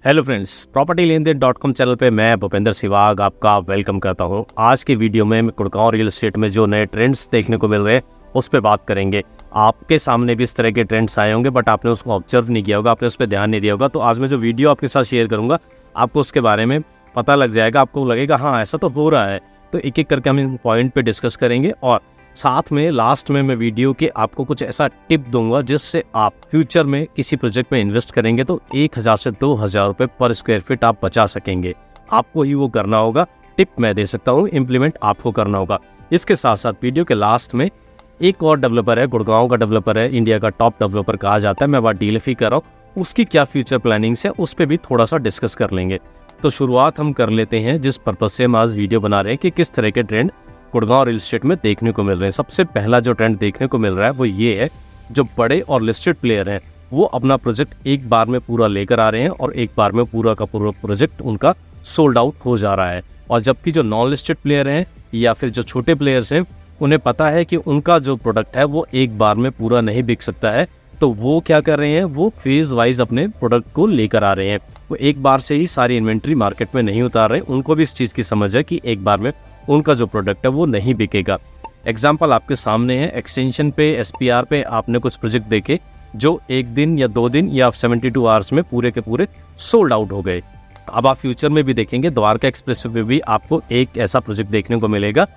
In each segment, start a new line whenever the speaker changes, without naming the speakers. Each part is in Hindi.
हेलो फ्रेंड्स, प्रॉपर्टी लेन देन .com चैनल पे मैं भूपेंद्र सिवाग आपका वेलकम करता हूं। आज के वीडियो में गुड़गांव रियल एस्टेट में जो नए ट्रेंड्स देखने को मिल रहे हैं उस पर बात करेंगे। आपके सामने भी इस तरह के ट्रेंड्स आए होंगे बट आपने उसको ऑब्जर्व नहीं किया होगा, आपने उस पर ध्यान नहीं दिया होगा। तो आज मैं जो वीडियो आपके साथ शेयर करूँगा आपको उसके बारे में पता लग जाएगा, आपको लगेगा हाँ ऐसा तो हो रहा है। तो एक एक करके हम इन पॉइंट पर डिस्कस करेंगे और साथ में लास्ट में मैं वीडियो के आपको कुछ ऐसा टिप दूंगा जिससे आप फ्यूचर में किसी प्रोजेक्ट में इन्वेस्ट करेंगे तो 1000 से 2000 रुपये पर स्क्वायर फीट आप बचा सकेंगे। आपको ही वो करना होगा, टिप मैं दे सकता हूँ, इम्प्लीमेंट आपको करना होगा। इसके साथ साथ वीडियो के लास्ट में एक और डेवलपर है, गुड़गांव का डेवलपर है, इंडिया का टॉप डेवलपर कहा जाता है, मैं बात डीएलएफ ही कर रहा हूँ, उसकी क्या फ्यूचर प्लानिंग्स है उस पर भी थोड़ा सा डिस्कस कर लेंगे। तो शुरुआत हम कर लेते हैं जिस पर्पज से हम आज वीडियो बना रहे हैं कि किस तरह के ट्रेंड गुड़गांव रियल एस्टेट में देखने को मिल रहे हैं। सबसे पहला जो ट्रेंड देखने को मिल रहा है वो ये है, जो बड़े और लिस्टेड प्लेयर हैं वो अपना प्रोजेक्ट एक बार में पूरा लेकर आ रहे हैं और एक बार में पूरा का पूरा प्रोजेक्ट उनका सोल्ड आउट हो जा रहा है। और जबकि जो नॉन लिस्टेड प्लेयर हैं या फिर जो छोटे प्लेयर्स हैं उन्हें पता है कि उनका जो प्रोडक्ट है वो एक बार में पूरा नहीं बिक सकता है, तो वो क्या कर रहे हैं, वो फेज वाइज अपने प्रोडक्ट को लेकर आ रहे हैं। वो एक बार से ही सारी इन्वेंट्री मार्केट में नहीं उतार रहे, उनको भी इस चीज़ की समझ है कि एक बार में उनका जो प्रोडक्ट है वो नहीं बिकेगा। एग्जाम्पल आपके सामने है, एक्सटेंशन पे, एसपीआर पे आपने कुछ प्रोजेक्ट देखे जो एक दिन या 2 दिन या 72 आवर्स में पूरे के पूरे सोल्ड आउट हो गए। अब आप फ्यूचर में भी देखेंगे, द्वारका एक्सप्रेसवे पे भी आपको एक ऐसा प्रोजेक्ट देखने को मिलेगा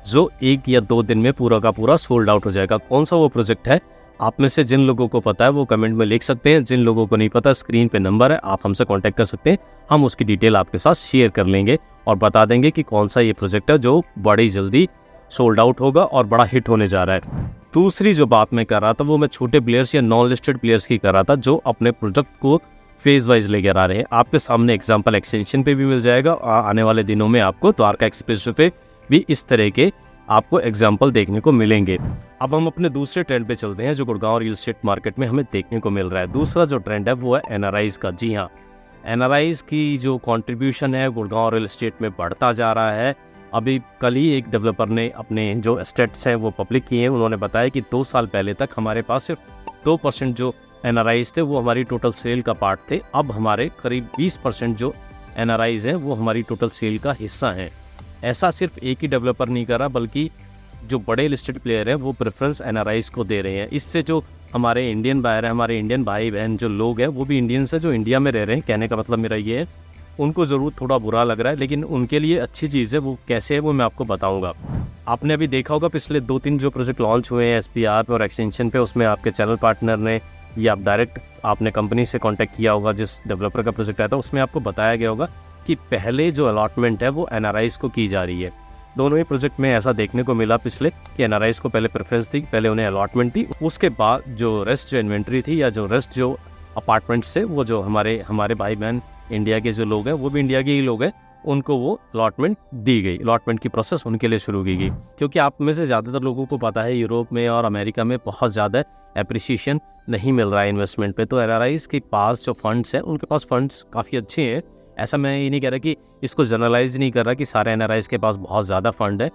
जो 1 या 2 दिन में पूरा का पूरा सोल्ड आउट हो जाएगा। कौन सा वो प्रोजेक्ट है, आप में से जिन लोगों को पता है वो कमेंट में लिख सकते हैं, जिन लोगों को नहीं पता स्क्रीन पे नंबर है, आप हमसे कांटेक्ट कर सकते हैं, हम उसकी डिटेल आपके साथ शेयर कर लेंगे और बता देंगे कि कौन सा ये प्रोजेक्ट है जो बड़ी जल्दी सोल्ड आउट होगा और बड़ा हिट होने जा रहा है। दूसरी जो बात मैं कर रहा था वो मैं छोटे प्लेयर्स या नॉन लिस्टेड प्लेयर्स की कर रहा था जो अपने प्रोजेक्ट को फेज वाइज लेकर आ रहे हैं। आपके सामने एग्जाम्पल एक्सटेंशन पे भी मिल जाएगा, आने वाले दिनों में आपको द्वारका एक्सप्रेसवे पे भी इस तरह के आपको एग्जाम्पल देखने को मिलेंगे। अब हम अपने दूसरे ट्रेंड पे चलते हैं जो गुड़गांव रियल एस्टेट मार्केट में हमें देखने को मिल रहा है। दूसरा जो ट्रेंड है वो है एनआरआईज का। जी हाँ, एनआरआईज की जो कंट्रीब्यूशन है गुड़गांव रियल एस्टेट में बढ़ता जा रहा है। अभी कल ही एक डेवलपर ने अपने जो स्टेट्स हैं वो पब्लिक किए हैं। उन्होंने बताया कि 2 साल पहले तक हमारे पास सिर्फ 2% जो एनआरआईज थे वो हमारी टोटल सेल का पार्ट थे। अब हमारे करीब 20% जो एनआरआईज हैं वो हमारी टोटल सेल का हिस्सा हैं। ऐसा सिर्फ एक ही डेवलपर नहीं कर रहा बल्कि जो बड़े लिस्टेड प्लेयर हैं वो प्रेफरेंस एनआरआईज को दे रहे हैं। इससे जो हमारे इंडियन बायर हैं, हमारे इंडियन भाई बहन जो लोग हैं वो भी इंडियंस हैं जो इंडिया में रह रहे हैं, कहने का मतलब मेरा ये है, उनको ज़रूर थोड़ा बुरा लग रहा है लेकिन उनके लिए अच्छी चीज़ है। वो कैसे है वो मैं आपको बताऊंगा। आपने अभी देखा होगा पिछले 2-3 जो प्रोजेक्ट लॉन्च हुए हैं एसपीआर पे और एक्सटेंशन पे, उसमें आपके चैनल पार्टनर ने या आप डायरेक्ट आपने कंपनी से कॉन्टैक्ट किया होगा जिस डेवलपर का प्रोजेक्ट आया था, उसमें आपको बताया गया होगा कि पहले जो अलॉटमेंट है वो एनआरआईज को की जा रही है। दोनों ही प्रोजेक्ट में ऐसा देखने को मिला पिछले कि एनआरआईज को पहले प्रेफरेंस थी, पहले उन्हें अलॉटमेंट थी, उसके बाद जो रेस्ट जो इन्वेंट्री थी या जो रेस्ट जो अपार्टमेंट्स थे वो जो हमारे भाई बहन इंडिया के जो लोग हैं वो भी इंडिया के ही लोग हैं, उनको वो अलॉटमेंट दी गई। अलॉटमेंट की प्रोसेस उनके लिए शुरू की गई क्योंकि आप में से ज़्यादातर लोगों को पता है यूरोप में और अमेरिका में बहुत ज़्यादा एप्रिसिएशन नहीं मिल रहा है इन्वेस्टमेंट पे। तो एनआरआईज के पास जो फंड्स हैं उनके पास फंड्स काफ़ी अच्छे हैं। ऐसा मैं ये नहीं कह रहा कि इसको जनरलाइज नहीं कर रहा कि सारे एनआरआईज के पास बहुत ज़्यादा फंड है,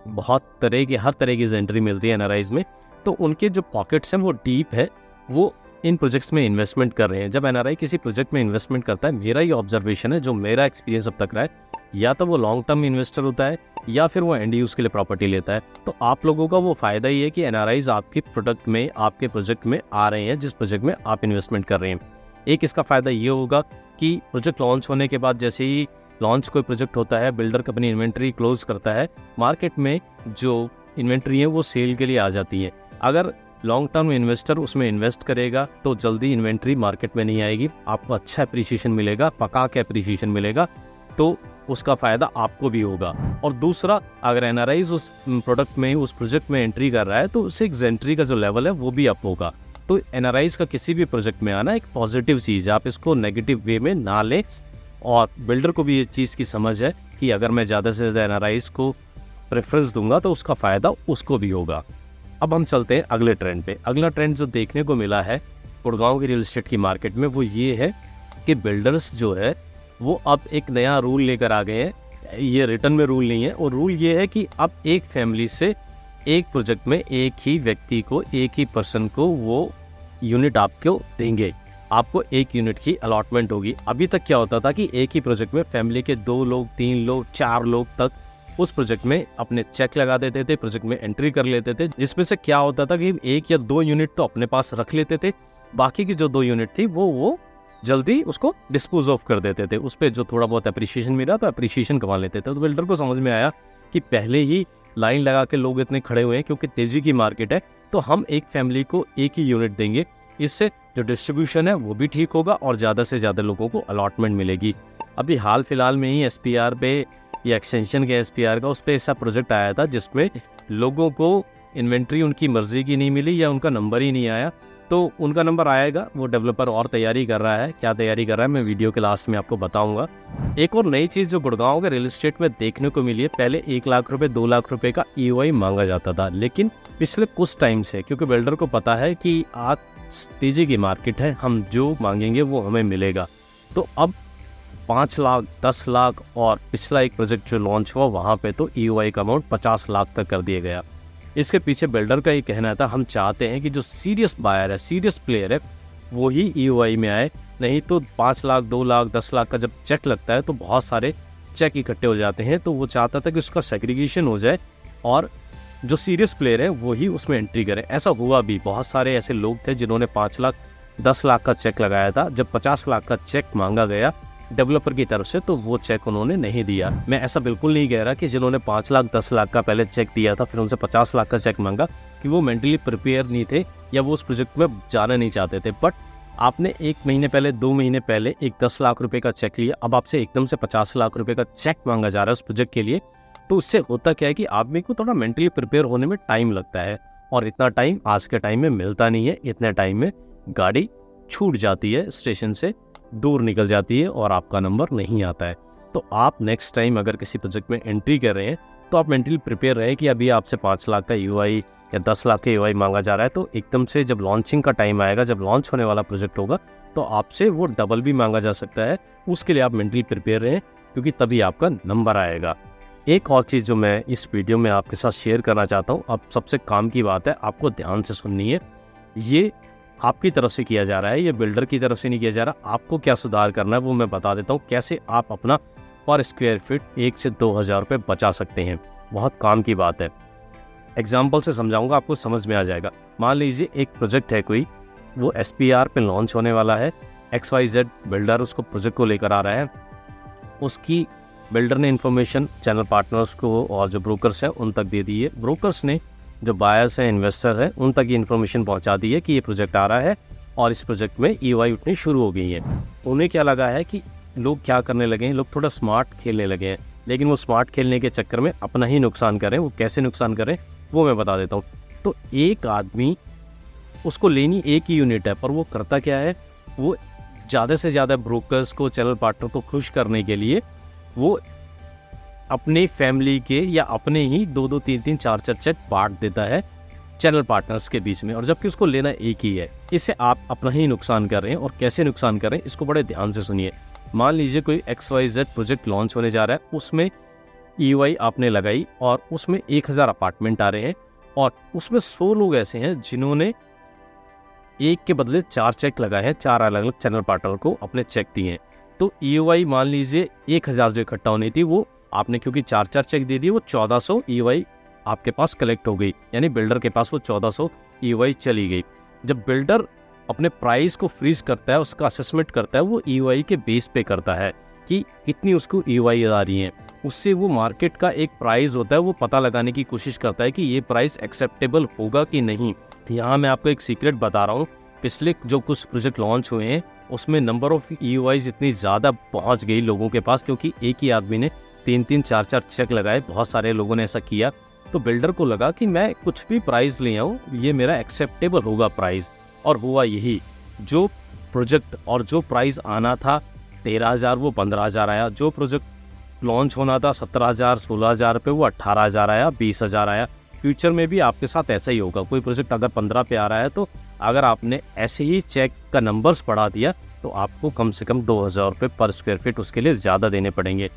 बहुत तरह की हर तरह की एंट्री मिलती है एनआरआईज में, तो उनके जो पॉकेट्स हैं वो डीप है, वो इन प्रोजेक्ट्स में इन्वेस्टमेंट कर रहे हैं। जब एनआरआई किसी प्रोजेक्ट में इन्वेस्टमेंट करता है, मेरा ये ऑब्जर्वेशन है, जो मेरा एक्सपीरियंस अब तक रहा है, या तो वो लॉन्ग टर्म इन्वेस्टर होता है या फिर वो एंड यूज के लिए प्रॉपर्टी लेता है। तो आप लोगों का वो फ़ायदा ही है कि एनआरआईज आपके प्रोडक्ट में, आपके प्रोजेक्ट में आ रहे हैं जिस प्रोजेक्ट में आप इन्वेस्टमेंट कर रहे हैं। एक इसका फ़ायदा ये होगा कि प्रोजेक्ट लॉन्च होने के बाद, जैसे ही लॉन्च कोई प्रोजेक्ट होता है, बिल्डर अपनी इन्वेंट्री क्लोज करता है, मार्केट में जो इन्वेंट्री है वो सेल के लिए आ जाती है। अगर लॉन्ग टर्म इन्वेस्टर उसमें इन्वेस्ट करेगा तो जल्दी इन्वेंट्री मार्केट में नहीं आएगी, आपको अच्छा एप्रिसिएशन मिलेगा, पका के एप्रिसिएशन मिलेगा, तो उसका फ़ायदा आपको भी होगा। और दूसरा, अगर एनआरआईज उस प्रोडक्ट में, उस प्रोजेक्ट में एंट्री कर रहा है तो उससे एंट्री का जो लेवल है वो भी अप होगा। तो एनआरआईज का किसी भी प्रोजेक्ट में आना एक पॉजिटिव चीज़ है, आप इसको नेगेटिव वे में ना लें। और बिल्डर को भी ये चीज़ की समझ है कि अगर मैं ज़्यादा से ज़्यादा एनआरआईज को प्रेफरेंस दूंगा तो उसका फ़ायदा उसको भी होगा। अब हम चलते हैं अगले ट्रेंड पे। अगला ट्रेंड जो देखने को मिला है गुड़गांव की रियल एस्टेट की मार्केट में वो ये है कि बिल्डर्स जो है वो अब एक नया रूल लेकर आ गए हैं। ये रिटर्न में रूल नहीं है, और रूल ये है कि अब एक फैमिली से एक प्रोजेक्ट में एक ही व्यक्ति को, एक ही पर्सन को वो यूनिट आपको देंगे। आपको 1 यूनिट की अलॉटमेंट होगी। अभी तक क्या होता था कि एक ही प्रोजेक्ट में फैमिली के 2 लोग, 3 लोग, 4 लोग तक उस प्रोजेक्ट में अपने चेक लगा देते थे, प्रोजेक्ट में एंट्री कर लेते थे, जिसमें से क्या होता था कि 1 या 2 यूनिट तो अपने पास रख लेते थे, बाकी की जो 2 यूनिट थी वो जल्दी उसको डिस्पोज ऑफ कर देते थे। उस पर जो थोड़ा बहुत अप्रिशिएशन मिला तो अप्रिशिएशन कमा लेते थे। तो बिल्डर को समझ में आया कि पहले ही लाइन लगा के लोग इतने खड़े हुए हैं क्योंकि तेजी की मार्केट है, तो हम एक फैमिली को 1 ही यूनिट देंगे, इससे जो डिस्ट्रीब्यूशन है वो भी ठीक होगा और ज़्यादा से ज़्यादा लोगों को अलॉटमेंट मिलेगी। अभी हाल फिलहाल में ही SPR पे या एक्सटेंशन के SPR का उस पर ऐसा प्रोजेक्ट आया था जिसमें लोगों को इन्वेंट्री उनकी मर्जी की नहीं मिली या उनका नंबर ही नहीं आया। तो उनका नंबर आएगा, वो डेवलपर और तैयारी कर रहा है, क्या तैयारी कर रहा है मैं वीडियो के लास्ट में आपको बताऊंगा। एक और नई चीज़ जो गुड़गांव के रियल एस्टेट में देखने को मिली है, पहले 1 लाख रुपए 2 लाख रुपए का EOI मांगा जाता था, लेकिन पिछले कुछ टाइम से क्योंकि बिल्डर को पता है कि आज तेजी की मार्केट है, हम जो मांगेंगे वो हमें मिलेगा, तो अब 5 लाख 10 लाख और पिछला एक प्रोजेक्ट जो लॉन्च हुआ वहाँ पे तो EOI का अमाउंट 50 लाख तक कर दिया गया। इसके पीछे बिल्डर का ये कहना था, हम चाहते हैं कि जो सीरियस बायर है, सीरियस प्लेयर है, वो ही EOI में आए, नहीं तो 5 लाख 2 लाख 10 लाख का जब चेक लगता है तो बहुत सारे चेक इकट्ठे हो जाते हैं। तो वो चाहता था कि उसका सेग्रीगेशन हो जाए और जो सीरियस प्लेयर है वो ही उसमें एंट्री करे। ऐसा हुआ भी, बहुत सारे ऐसे लोग थे जिन्होंने 5 लाख 10 लाख का चेक लगाया था। जब 50 लाख का चेक मांगा गया डेवलपर की तरफ से तो वो चेक उन्होंने नहीं दिया। मैं ऐसा बिल्कुल नहीं कह रहा कि जिन्होंने 5 लाख 10 लाख का पहले चेक दिया था फिर उनसे 50 लाख का चेक मांगा कि वो मेंटली प्रिपेयर नहीं थे या वो उस प्रोजेक्ट में जाना नहीं चाहते थे। बट आपने 1 महीने पहले 2 महीने पहले एक 10 लाख रुपए का चेक लिया, अब आपसे एकदम से 50 लाख रुपए का चेक मांगा जा रहा है उस प्रोजेक्ट के लिए, तो उससे होता क्या है कि आदमी को थोड़ा मेंटली प्रिपेयर होने में टाइम लगता है और इतना टाइम आज के टाइम में मिलता नहीं है। इतने टाइम में गाड़ी छूट जाती है, स्टेशन से दूर निकल जाती है और आपका नंबर नहीं आता है। तो आप नेक्स्ट टाइम अगर किसी प्रोजेक्ट में एंट्री कर रहे हैं तो आप मेंटली प्रिपेयर रहे कि अभी आपसे 5 लाख का EOI या 10 लाख का EOI मांगा जा रहा है, तो एकदम से जब लॉन्चिंग का टाइम आएगा, जब लॉन्च होने वाला प्रोजेक्ट होगा, तो आपसे वो डबल भी मांगा जा सकता है। उसके लिए आप मेंटली प्रिपेयर रहें क्योंकि तभी आपका नंबर आएगा। एक और चीज़ जो मैं इस वीडियो में आपके साथ शेयर करना चाहता हूँ, अब सबसे काम की बात है, आपको ध्यान से सुननी है। ये आपकी तरफ से किया जा रहा है, ये बिल्डर की तरफ से नहीं किया जा रहा। आपको क्या सुधार करना है वो मैं बता देता हूँ, कैसे आप अपना पर स्क्वायर फीट 1 से 2 हज़ार रुपये बचा सकते हैं। बहुत काम की बात है, एग्जाम्पल से समझाऊंगा, आपको समझ में आ जाएगा। मान लीजिए एक प्रोजेक्ट है कोई, वो SPR पे लॉन्च होने वाला है, XYZ बिल्डर उसको प्रोजेक्ट को लेकर आ रहा है, उसकी बिल्डर ने इन्फॉर्मेशन चैनल पार्टनर्स को और जो ब्रोकर्स हैं उन तक दे दी है। ब्रोकर्स ने जो बायर्स हैं, इन्वेस्टर हैं, उन तक ये इन्फॉर्मेशन पहुंचा दी है कि ये प्रोजेक्ट आ रहा है और इस प्रोजेक्ट में EOI उठनी शुरू हो गई है। उन्हें क्या लगा है कि लोग क्या करने लगे हैं, लोग थोड़ा स्मार्ट खेलने लगे हैं, लेकिन वो स्मार्ट खेलने के चक्कर में अपना ही नुकसान करें। वो कैसे नुकसान करें वो मैं बता देता हूँ। तो एक आदमी, उसको लेनी 1 ही यूनिट है, पर वो करता क्या है, वो ज़्यादा से ज़्यादा ब्रोकर्स को, चैनल पार्टनर को खुश करने के लिए वो अपनी फैमिली के या अपने ही 2-2 3-3 4-4 चेक बांट देता है चैनल पार्टनर्स के बीच में, और जबकि उसको लेना 1 ही है। इससे आप अपना ही नुकसान कर रहे हैं। और कैसे नुकसान कर रहे हैं इसको बड़े ध्यान से सुनिए। मान लीजिए कोई XYZ प्रोजेक्ट लॉन्च होने जा रहा है, उसमें EOI आपने लगाई और उसमें 1000 अपार्टमेंट आ रहे हैं और उसमें 100 लोग ऐसे हैं जिन्होंने 1 के बदले 4 चेक लगाए हैं, 4 अलग अलग चैनल पार्टनर को अपने चेक दिए हैं। तो EOI मान लीजिए 1000 जो इकट्ठा होनी थी, वो आपने क्योंकि 4-4 चेक दे दिए, वो 1400 EOI आपके पास कलेक्ट हो गई, यानी बिल्डर के पास वो 1400 EOI चली गई। जब बिल्डर अपने प्राइस को फ्रीज करता है, उसका असेसमेंट करता है, वो EOI के बेस पे करता है कि कितनी उसको EOI आ रही है। उससे वो मार्केट का एक प्राइस होता है, वो पता लगाने की कोशिश करता है कि ये प्राइस एक्सेप्टेबल होगा कि नहीं। यहाँ मैं आपको एक सीक्रेट बता रहा हूँ, पिछले जो कुछ प्रोजेक्ट लॉन्च हुए हैं उसमें नंबर ऑफ EOIs इतनी ज़्यादा पहुँच गई लोगों के पास, क्योंकि एक ही आदमी ने 3-3 4-4 चेक लगाए, बहुत सारे लोगों ने ऐसा किया। तो बिल्डर को लगा कि मैं कुछ भी प्राइस ले आऊँ, ये मेरा एक्सेप्टेबल होगा प्राइस। और हुआ यही, जो प्रोजेक्ट और जो प्राइस आना था 13,000 वो 15,000 आया, जो प्रोजेक्ट लॉन्च होना था 17,000 16,000 पे वो 18,000 आया, 20,000 आया। फ्यूचर में भी आपके साथ ऐसा ही होगा। कोई प्रोजेक्ट अगर 15 पे आ रहा है तो अगर आपने ऐसे ही चेक का नंबर्स बढ़ा दिया तो आपको कम से कम 2,000 रुपये पर स्क्वायर फीट उसके लिए ज़्यादा देने पड़ेंगे।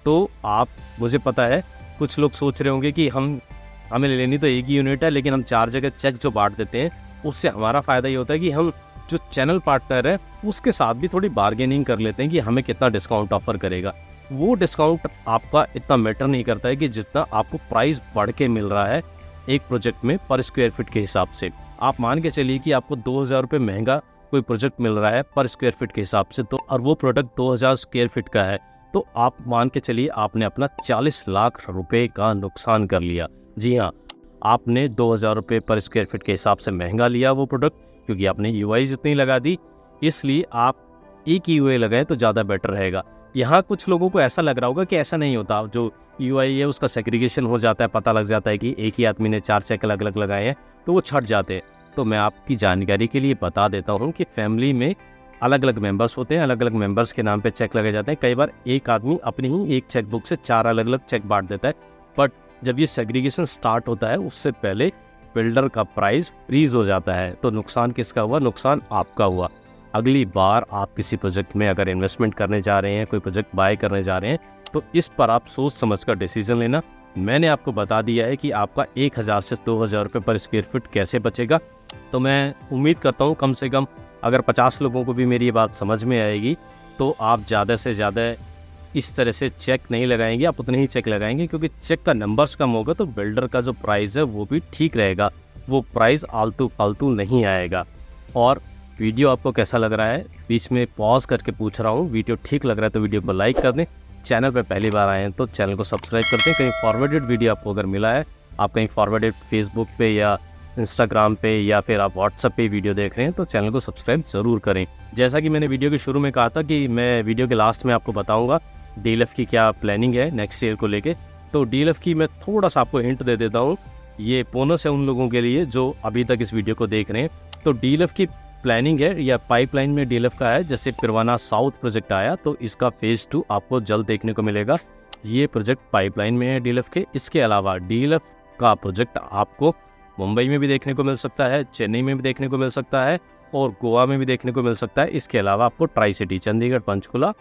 तो आप, मुझे पता है कुछ लोग सोच रहे होंगे कि हमें लेनी तो 1 ही यूनिट है, लेकिन हम 4 जगह चेक जो बांट देते हैं उससे हमारा फ़ायदा ये होता है कि हम जो चैनल पार्टनर है उसके साथ भी थोड़ी बार्गेनिंग कर लेते हैं कि हमें कितना डिस्काउंट ऑफर करेगा। वो डिस्काउंट आपका इतना मैटर नहीं करता है कि जितना आपको प्राइस बढ़ के मिल रहा है एक प्रोजेक्ट में पर स्क्वायर फीट के हिसाब से। आप मान के चलिए कि आपको 2000 रुपये महंगा कोई प्रोजेक्ट मिल रहा है पर स्क्वायर फीट के हिसाब से, तो और वो प्रोडक्ट 2000 स्क्वायर फीट का है, तो आप मान के चलिए आपने अपना 40 लाख रुपए का नुकसान कर लिया। जी हाँ, आपने 2000 रुपये पर स्क्वायर फीट के हिसाब से महंगा लिया वो प्रोडक्ट, क्योंकि आपने यूआई जितनी लगा दी, इसलिए आप एक यूआई लगाएं तो ज़्यादा बेटर रहेगा। यहाँ कुछ लोगों को ऐसा लग रहा होगा कि ऐसा नहीं होता, जो यूआई है उसका सेग्रीगेशन हो जाता है, पता लग जाता है कि एक ही आदमी ने 4 चेक अलग अलग लगाए हैं तो वो छट जाते हैं। तो मैं आपकी जानकारी के लिए बता देता हूँ कि फैमिली में अलग अलग मेंबर्स होते हैं, अलग अलग मेंबर्स के नाम पे चेक लगे जाते हैं। कई बार एक आदमी अपनी ही एक चेक बुक से 4 अलग अलग चेक बांट देता है, बट जब ये सेग्रीगेशन स्टार्ट होता है उससे पहले बिल्डर का प्राइस फ्रीज हो जाता है। तो नुकसान किसका हुआ? नुकसान आपका हुआ। अगली बार आप किसी प्रोजेक्ट में अगर इन्वेस्टमेंट करने जा रहे हैं, कोई प्रोजेक्ट बाय करने जा रहे हैं, तो इस पर आप सोच समझ कर डिसीजन लेना। मैंने आपको बता दिया है कि आपका 1000 से 2000 रुपये पर स्क्वायर फीट कैसे बचेगा। तो मैं उम्मीद करता हूँ कम से कम अगर 50 लोगों को भी मेरी ये बात समझ में आएगी तो आप ज़्यादा से ज़्यादा इस तरह से चेक नहीं लगाएंगे, आप उतने ही चेक लगाएंगे, क्योंकि चेक का नंबर्स कम होगा तो बिल्डर का जो प्राइस है वो भी ठीक रहेगा, वो प्राइस आलतू फालतू नहीं आएगा। और वीडियो आपको कैसा लग रहा है? बीच में पॉज करके पूछ रहा हूँ, वीडियो ठीक लग रहा है तो वीडियो को लाइक कर दें, चैनल पर पहली बार आए हैं तो चैनल को सब्सक्राइब कर दें। कहीं फॉरवर्डेड वीडियो आपको अगर मिला है, आप कहीं फॉरवर्डेड फेसबुक पे या इंस्टाग्राम पे या फिर आप व्हाट्सएप पे वीडियो देख रहे हैं तो चैनल को सब्सक्राइब ज़रूर करें। जैसा कि मैंने वीडियो के शुरू में कहा था कि मैं वीडियो के लास्ट में आपको बताऊँगा डीएलएफ की क्या प्लानिंग है नेक्स्ट ईयर को लेके। तो डीएलएफ की मैं थोड़ा सा आपको हिंट दे देता हूँ, ये बोनस है उन लोगों के लिए जो अभी तक इस वीडियो को देख रहे हैं। तो डीएलएफ की प्लानिंग है या पाइपलाइन में डीएलएफ का है, जैसे पिरवाना साउथ प्रोजेक्ट आया तो इसका फेज़ 2 आपको जल्द देखने को मिलेगा। ये प्रोजेक्ट पाइपलाइन में है डीएलएफ के। इसके अलावा डीएलएफ का प्रोजेक्ट आपको मुंबई में भी देखने को मिल सकता है, चेन्नई में भी देखने को मिल सकता है और गोवा में भी देखने को मिल सकता है। इसके अलावा आपको ट्राई सिटी चंडीगढ़, पंचकुला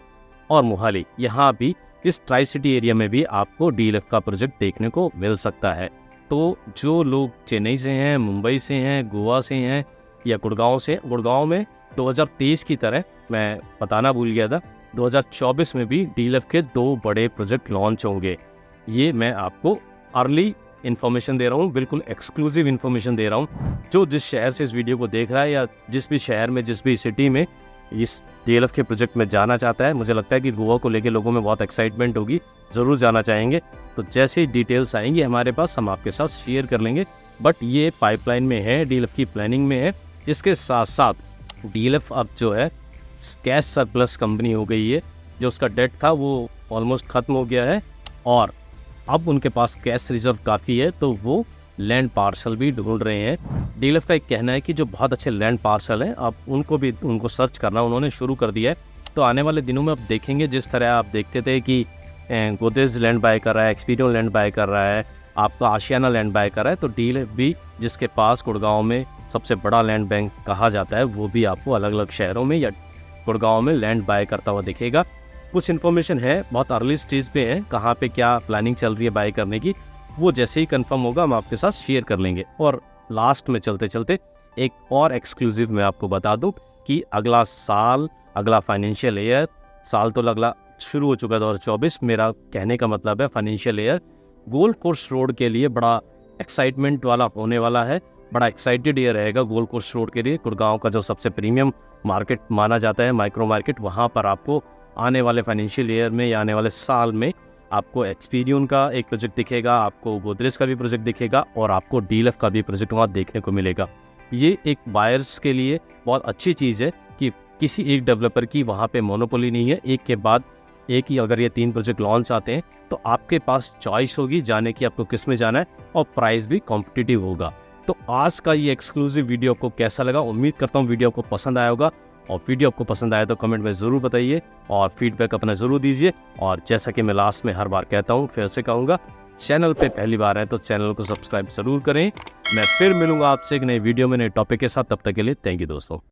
और मोहाली, यहाँ भी इस ट्राई सिटी एरिया में भी आपको डीएलएफ का प्रोजेक्ट देखने को मिल सकता है। तो जो लोग चेन्नई से हैं, मुंबई से हैं, गोवा से हैं या गुड़गांव से, गुड़गांव में 2023 की तरह मैं बताना भूल गया था, 2024 में भी डीएलएफ के 2 बड़े प्रोजेक्ट लॉन्च होंगे। ये मैं आपको अर्ली इन्फॉर्मेशन दे रहा हूँ, बिल्कुल एक्सक्लूसिव इन्फॉर्मेशन दे रहा हूँ। जो जिस शहर से इस वीडियो को देख रहा है या जिस भी शहर में, जिस भी सिटी में इस डीएलएफ के प्रोजेक्ट में जाना चाहता है, मुझे लगता है कि गोवा को लेके लोगों में बहुत एक्साइटमेंट होगी, ज़रूर जाना चाहेंगे। तो जैसे ही डिटेल्स आएंगी हमारे पास हम आपके साथ शेयर कर लेंगे। बट ये पाइपलाइन में है, डीएलएफ की प्लानिंग में है। इसके साथ साथ डीएलएफ अब जो है कैश सरप्लस कंपनी हो गई है, जो उसका डेट था वो ऑलमोस्ट ख़त्म हो गया है और अब उनके पास कैश रिजर्व काफ़ी है, तो वो लैंड पार्सल भी ढूंढ रहे हैं। डीएलएफ का एक कहना है कि जो बहुत अच्छे लैंड पार्सल हैं अब उनको सर्च करना उन्होंने शुरू कर दिया है। तो आने वाले दिनों में आप देखेंगे, जिस तरह आप देखते थे कि गोदरेज लैंड बाय कर रहा है, एक्सपीरियन लैंड बाय कर रहा है, आपका आशियाना लैंड बाय कर रहा है, तो डीएलएफ भी, जिसके पास गुड़गांव में सबसे बड़ा लैंड बैंक कहा जाता है, वो भी आपको अलग अलग शहरों में या गुड़गांव में लैंड बाय करता हुआ दिखेगा। कुछ इन्फॉर्मेशन है, बहुत अर्ली स्टेज पे है, कहाँ पे क्या प्लानिंग चल रही है बाय करने की, वो जैसे ही कंफर्म होगा हम आपके साथ शेयर कर लेंगे। और लास्ट में चलते चलते एक और एक्सक्लूसिव मैं आपको बता दूं कि अगला साल, अगला फाइनेंशियल ईयर, साल तो अगला शुरू हो चुका है 2024, मेरा कहने का मतलब है फाइनेंशियल ईयर गोल्ड कोस्ट रोड के लिए बड़ा एक्साइटमेंट वाला होने वाला है। बड़ा एक्साइटेड ईयर रहेगा गोल्ड कोस्ट रोड के लिए। गुड़गांव का जो सबसे प्रीमियम मार्केट माना जाता है, माइक्रो मार्केट, वहाँ पर आपको आने वाले फाइनेंशियल ईयर में या आने वाले साल में आपको एक्सपीरियन का एक प्रोजेक्ट दिखेगा, आपको गोदरेज का भी प्रोजेक्ट दिखेगा और आपको डीएलएफ का भी प्रोजेक्ट वहाँ देखने को मिलेगा। ये एक बायर्स के लिए बहुत अच्छी चीज़ है कि किसी एक डेवलपर की वहाँ पे मोनोपोली नहीं है। एक के बाद एक ही अगर ये 3 प्रोजेक्ट लॉन्च आते हैं तो आपके पास चॉइस होगी जाने की आपको किस में जाना है और प्राइस भी कॉम्पिटिटिव होगा। तो आज का ये एक्सक्लूसिव वीडियो आपको कैसा लगा? उम्मीद करता हूँ वीडियो आपको पसंद आया होगा, और वीडियो आपको पसंद आया तो कमेंट में ज़रूर बताइए और फीडबैक अपना ज़रूर दीजिए। और जैसा कि मैं लास्ट में हर बार कहता हूँ, फिर से कहूँगा, चैनल पे पहली बार है तो चैनल को सब्सक्राइब ज़रूर करें। मैं फिर मिलूँगा आपसे एक नई वीडियो में नए टॉपिक के साथ, तब तक के लिए थैंक यू दोस्तों।